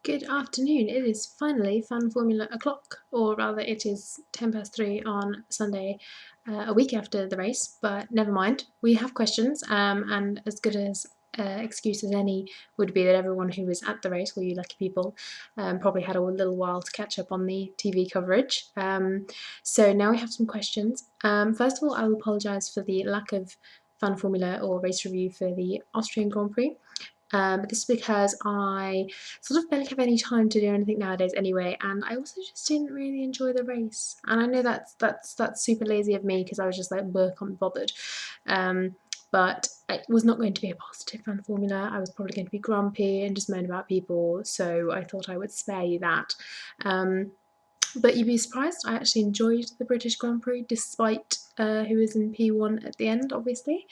Good afternoon. It is finally Fan Formula o'clock, or rather, it is 3 on Sunday, a week after the race. But never mind, we have questions, and as good as excuse as any would be that everyone who was at the race, well, you lucky people, probably had a little while to catch up on the TV coverage. So now we have some questions. First of all, I will apologise for the lack of Fan Formula or race review for the Austrian Grand Prix. But this is because I sort of barely have any time to do anything nowadays anyway, and I also just didn't really enjoy the race. And I know that's super lazy of me because I was just like, I can't be bothered. But it was not going to be a positive Fan Formula. I was probably going to be grumpy and just moan about people, so I thought I would spare you that. But you'd be surprised, I actually enjoyed the British Grand Prix despite who was in P1 at the end, obviously.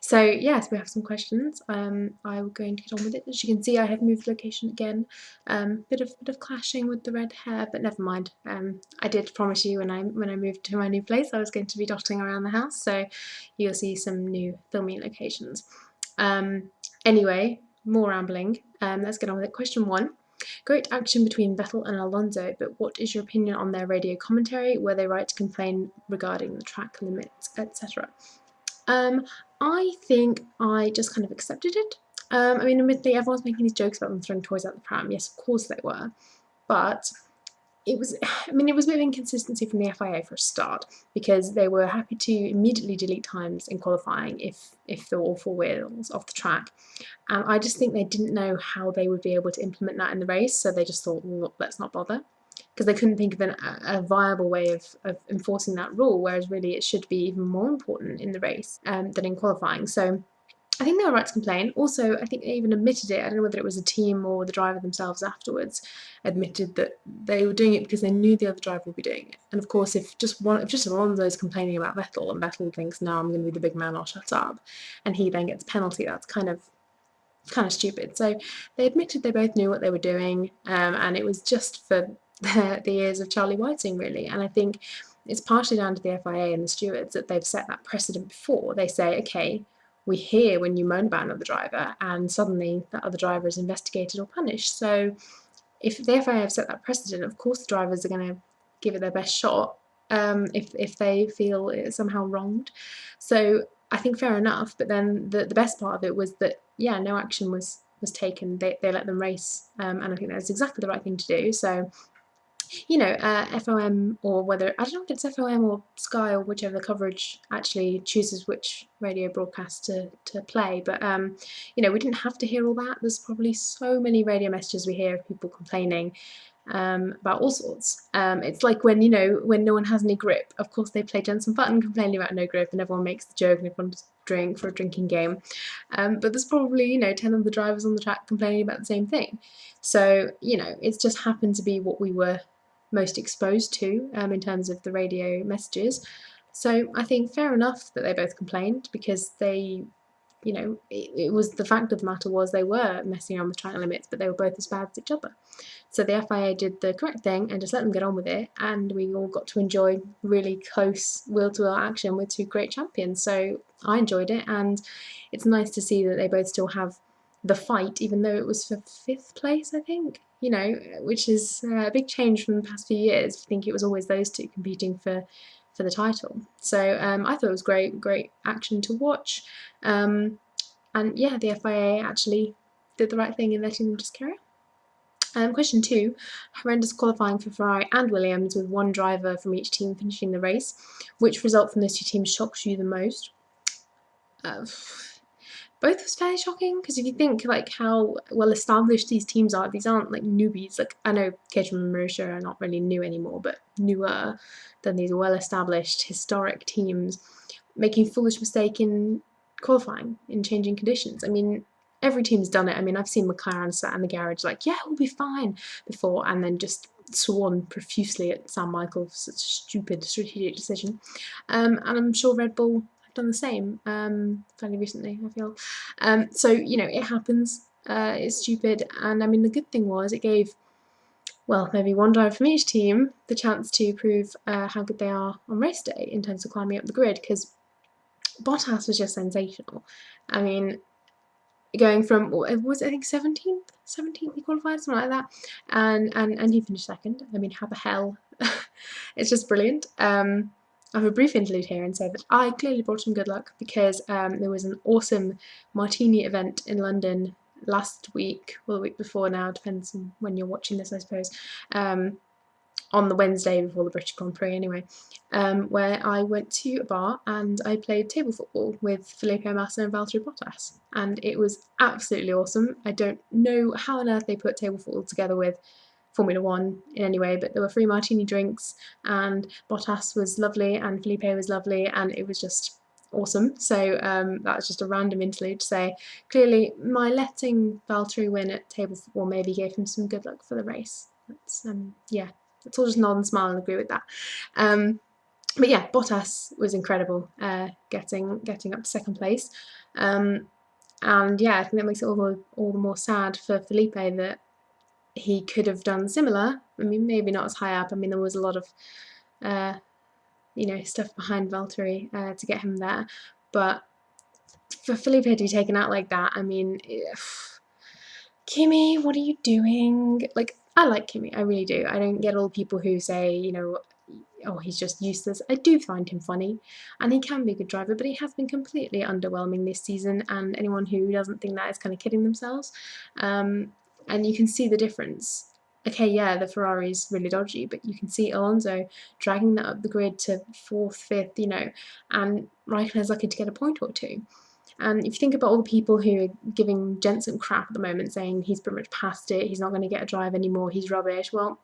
So yes, we have some questions. I'm going to get on with it. As you can see, I have moved location again. Bit of clashing with the red hair, but never mind. I did promise you when I moved to my new place, I was going to be dotting around the house, so you'll see some new filming locations. Anyway, more rambling. Let's get on with it. Question 1. Great action between Vettel and Alonso, but what is your opinion on their radio commentary? Were they right to complain regarding the track limits, etc.? I think I just kind of accepted it. I mean, admittedly, everyone's making these jokes about them throwing toys out the pram. Yes, of course they were, but it was a bit of inconsistency from the FIA for a start, because they were happy to immediately delete times in qualifying if there were all four wheels off the track, and I just think they didn't know how they would be able to implement that in the race, so they just thought, well, let's not bother, because they couldn't think of a viable way of enforcing that rule, whereas really it should be even more important in the race than in qualifying. So I think they were right to complain. Also, I think they even admitted it. I don't know whether it was a team or the driver themselves afterwards admitted that they were doing it because they knew the other driver would be doing it. And of course, if just Alonso is complaining about Vettel and Vettel thinks, no, I'm going to be the big man, I'll shut up, and he then gets a penalty, that's kind of stupid. So they admitted they both knew what they were doing, and it was just for the ears of Charlie Whiting, really. And I think it's partially down to the FIA and the stewards that they've set that precedent before. They say, okay, we hear when you moan about another driver, and suddenly that other driver is investigated or punished. So if the FIA have set that precedent, of course the drivers are going to give it their best shot if they feel it's somehow wronged. So I think fair enough, but then the best part of it was that, yeah, no action was taken. They let them race, and I think that was exactly the right thing to do. So, you know, FOM, or whether, I don't know if it's FOM or Sky or whichever the coverage actually chooses which radio broadcast to play, but you know, we didn't have to hear all that. There's probably so many radio messages we hear of people complaining about all sorts. It's like when no one has any grip, of course they play Jenson Button complaining about no grip, and everyone makes the joke and everyone just drink for a drinking game. But there's probably 10 of the drivers on the track complaining about the same thing. So it's just happened to be what we were most exposed to in terms of the radio messages. So I think fair enough that they both complained, because they, it was, the fact of the matter was they were messing around with track limits, but they were both as bad as each other. So the FIA did the correct thing and just let them get on with it, and we all got to enjoy really close wheel-to-wheel action with two great champions. So I enjoyed it, and it's nice to see that they both still have the fight, even though it was for 5th place, I think, which is a big change from the past few years. I think it was always those two competing for the title. So I thought it was great action to watch. And yeah, the FIA actually did the right thing in letting them just carry on. Question 2, horrendous qualifying for Ferrari and Williams with one driver from each team finishing the race. Which result from those two teams shocks you the most? Both was fairly shocking, because if you think like how well established these teams are, these aren't like newbies. Like, I know Caterham and Marussia are not really new anymore, but newer than these well established historic teams, making a foolish mistake in qualifying, in changing conditions. I mean, every team's done it. I mean, I've seen McLaren sat in the garage like, yeah, we'll be fine before, and then just sworn profusely at Sam Michael for such a stupid strategic decision. And I'm sure Red Bull done the same fairly recently, I feel. So it happens. It's stupid, and I mean, the good thing was it gave, well, maybe one driver from each team the chance to prove how good they are on race day in terms of climbing up the grid, because Bottas was just sensational. I mean, going from, was it, I think 17th he qualified, something like that, and he finished second. I mean, how the hell? It's just brilliant. I have a brief interlude here and say that I clearly brought him good luck because there was an awesome martini event in London last week, or the week before now, depends on when you're watching this, I suppose, on the Wednesday before the British Grand Prix anyway, where I went to a bar and I played table football with Felipe Massa and Valtteri Bottas, and it was absolutely awesome. I don't know how on earth they put table football together with Formula One in any way, but there were free martini drinks, and Bottas was lovely and Felipe was lovely, and it was just awesome. So that was just a random interlude to say clearly my letting Valtteri win at table football maybe gave him some good luck for the race. That's yeah, let's all just nod and smile and agree with that. But yeah, Bottas was incredible, getting up to second place, and yeah, I think that makes it all the more sad for Felipe that he could have done similar. I mean, maybe not as high up. I mean, there was a lot of stuff behind Valtteri to get him there, but for Felipe to be taken out like that, I mean, Kimi, what are you doing? Like, I like Kimi, I really do. I don't get all the people who say, oh, he's just useless. I do find him funny, and he can be a good driver, but he has been completely underwhelming this season, and anyone who doesn't think that is kind of kidding themselves. And you can see the difference. Okay, yeah, the Ferrari's really dodgy, but you can see Alonso dragging that up the grid to 4th, 5th, and Raikkonen's lucky to get a point or two. And if you think about all the people who are giving Jenson crap at the moment, saying he's pretty much past it, he's not going to get a drive anymore, he's rubbish, well,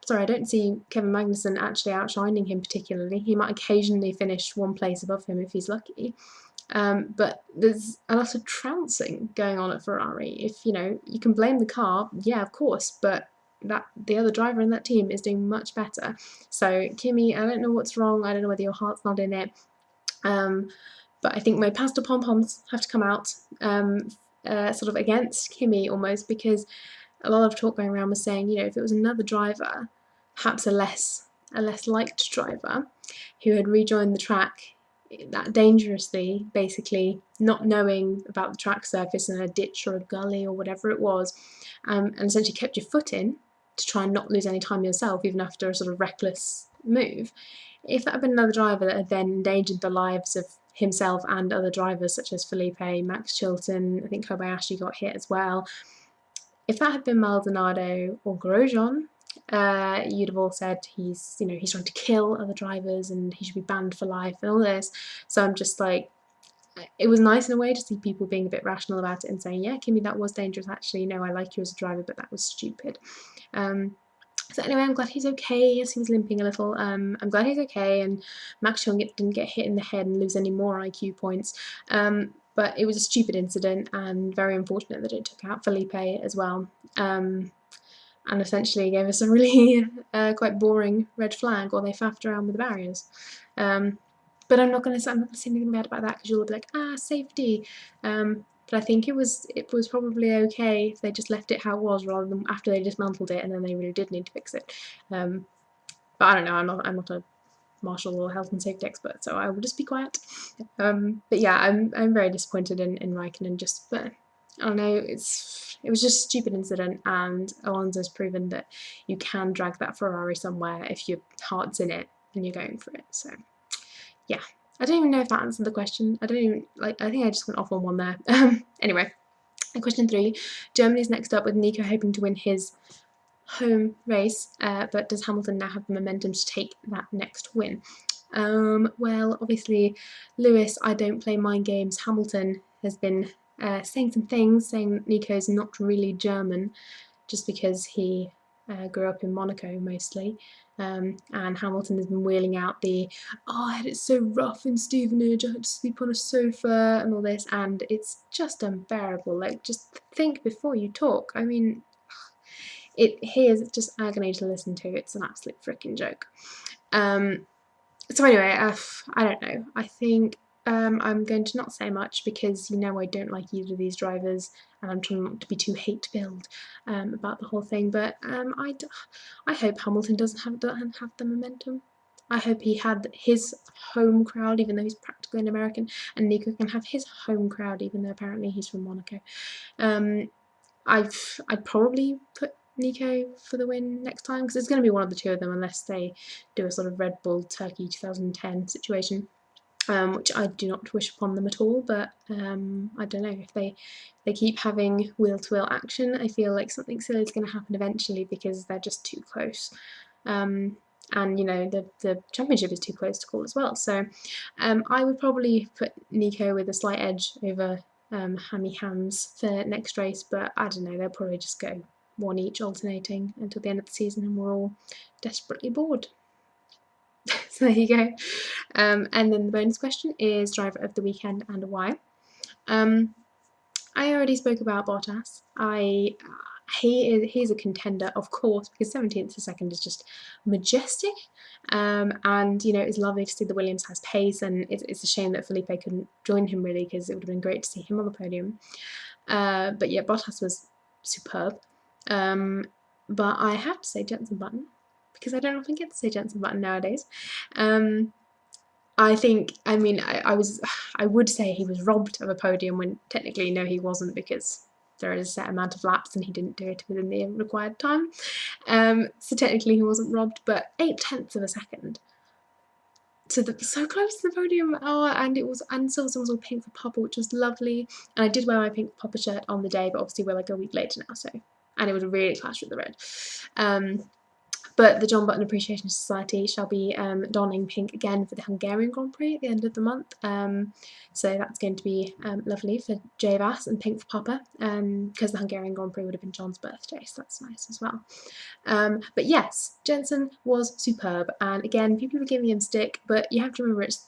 sorry, I don't see Kevin Magnussen actually outshining him particularly. He might occasionally finish one place above him if he's lucky. But there's a lot of trouncing going on at Ferrari. If, you can blame the car, yeah, of course, but the other driver in that team is doing much better. So, Kimi, I don't know what's wrong. I don't know whether your heart's not in it. But I think my pastor pom-poms have to come out sort of against Kimi almost, because a lot of talk going around was saying, if it was another driver, perhaps a less liked driver, who had rejoined the track that dangerously, basically not knowing about the track surface in a ditch or a gully or whatever it was, and essentially kept your foot in to try and not lose any time yourself, even after a sort of reckless move. If that had been another driver that had then endangered the lives of himself and other drivers such as Felipe, Max Chilton, I think Kobayashi got hit as well. If that had been Maldonado or Grosjean, you'd have all said he's trying to kill other drivers and he should be banned for life and all this. So I'm just like, it was nice in a way to see people being a bit rational about it and saying, yeah, Kimi, that was dangerous actually. No, I like you as a driver, but that was stupid. So anyway, I'm glad he's okay. Yes, he was limping a little. I'm glad he's okay, and Max Chilton didn't get hit in the head and lose any more IQ points. But it was a stupid incident and very unfortunate that it took out Felipe as well. And essentially gave us a really quite boring red flag, or they faffed around with the barriers. But I'm not going to say anything bad about that, because you'll be like, safety. But I think it was probably okay if they just left it how it was, rather than after they dismantled it and then they really did need to fix it. But I don't know. I'm not a marshal or health and safety expert, so I will just be quiet. But yeah, I'm very disappointed in Raikkonen. But I don't know. It was just a stupid incident, and Alonso's proven that you can drag that Ferrari somewhere if your heart's in it and you're going for it. So yeah. I don't even know if that answered the question. I think I just went off on one there. Anyway, question 3. Germany's next up, with Nico hoping to win his home race, but does Hamilton now have the momentum to take that next win? Well, obviously, Lewis, I don't play mind games. Hamilton has been saying some things, saying Nico's not really German, just because he grew up in Monaco mostly. And Hamilton has been wheeling out I had it so rough in Stevenage, I had to sleep on a sofa and all this, and it's just unbearable. Like, just think before you talk. I mean, he is just agony to listen to. It's an absolute freaking joke. So anyway, I don't know. I think I'm going to not say much, because I don't like either of these drivers, and I'm trying not to be too hate-filled about the whole thing. But I hope Hamilton doesn't have the momentum. I hope he had his home crowd, even though he's practically an American, and Nico can have his home crowd, even though apparently he's from Monaco. I'd probably put Nico for the win next time, because it's going to be one of the two of them unless they do a sort of Red Bull Turkey 2010 situation, which I do not wish upon them at all. But I don't know, if they keep having wheel-to-wheel action, I feel like something silly is going to happen eventually, because they're just too close. And you know, the championship is too close to call as well. So I would probably put Nico with a slight edge over Hammyhams for next race, but I don't know, they'll probably just go one each alternating until the end of the season, and we're all desperately bored. So there you go. And then the bonus question is driver of the weekend and why. I already spoke about Bottas. He's a contender, of course, because 17th to second is just majestic, and you know, it's lovely to see the Williams has pace, and it's a shame that Felipe couldn't join him, really, because it would have been great to see him on the podium. But yeah, Bottas was superb. But I have to say Jenson Button, because I don't often get to say Jenson Button nowadays. I think, I mean, I would say he was robbed of a podium when technically no, he wasn't, because there is a set amount of laps and he didn't do it within the required time. So technically he wasn't robbed, but 0.8 of a second. So close to the podium. Oh, and Silverstone was all pink for Papa, which was lovely. And I did wear my pink Papa shirt on the day, but obviously we're like a week later now, so, and it would really clash with the red. But the John Button Appreciation Society shall be donning pink again for the Hungarian Grand Prix at the end of the month. So that's going to be lovely for Javas, and pink for Papa, because the Hungarian Grand Prix would have been John's birthday, so that's nice as well. But yes, Jenson was superb, and again, people are giving him stick, but you have to remember it's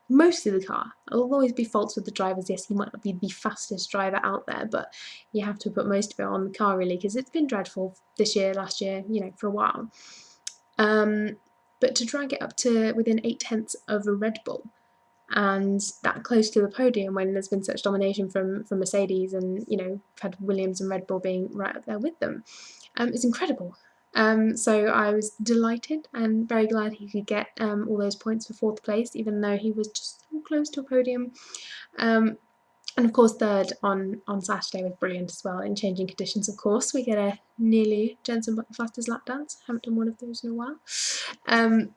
mostly the car. There'll always be faults with the drivers. Yes, he might not be the fastest driver out there, but you have to put most of it on the car, really, because it's been dreadful this year, last year, you know, for a while. But to drag it up to within 0.8 of a Red Bull, and that close to the podium when there's been such domination from Mercedes, and you know, we've had Williams and Red Bull being right up there with them, is incredible. So I was delighted and very glad he could get all those points for 4th place, even though he was just so close to a podium. And of course 3rd on Saturday was brilliant as well, in changing conditions, of course. We get a nearly Jenson Button fastest lap dance. Haven't done one of those in a while.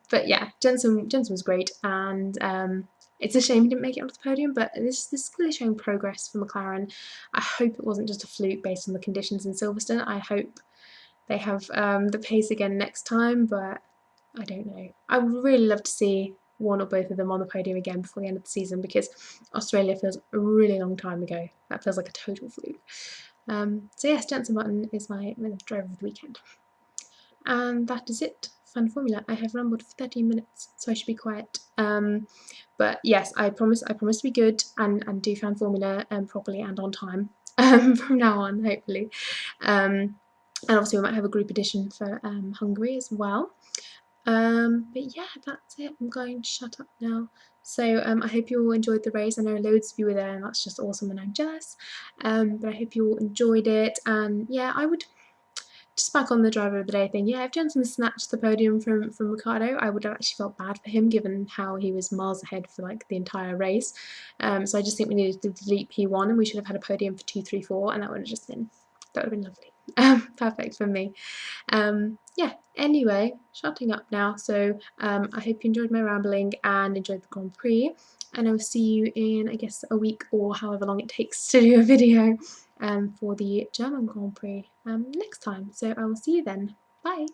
But yeah, Jenson was great, and it's a shame he didn't make it onto the podium, but this is clearly showing progress for McLaren. I hope it wasn't just a fluke based on the conditions in Silverstone. I hope they have the pace again next time, but I don't know. I would really love to see one or both of them on the podium again before the end of the season, because Australia feels a really long time ago. That feels like a total fluke. So yes, Jenson Button is my driver of the weekend. And that is it. Fun Formula. I have rambled for 13 minutes, so I should be quiet. But yes, I promise to be good and do Fan Formula properly and on time from now on, hopefully. And obviously we might have a group edition for Hungary as well. But yeah, that's it. I'm going to shut up now. So I hope you all enjoyed the race. I know loads of you were there, and that's just awesome, and I'm jealous. But I hope you all enjoyed it. And yeah, I would just back on the driver of the day thing. Yeah, if Jenson snatched the podium from Ricciardo, I would have actually felt bad for him, given how he was miles ahead for like the entire race. So I just think we needed to delete P1, and we should have had a podium for 2, 3, 4, and that would have been lovely. Perfect for me. Yeah, anyway, shutting up now. So I hope you enjoyed my rambling and enjoyed the Grand Prix, and I will see you in, I guess, a week or however long it takes to do a video for the German Grand Prix next time. So I will see you then. Bye!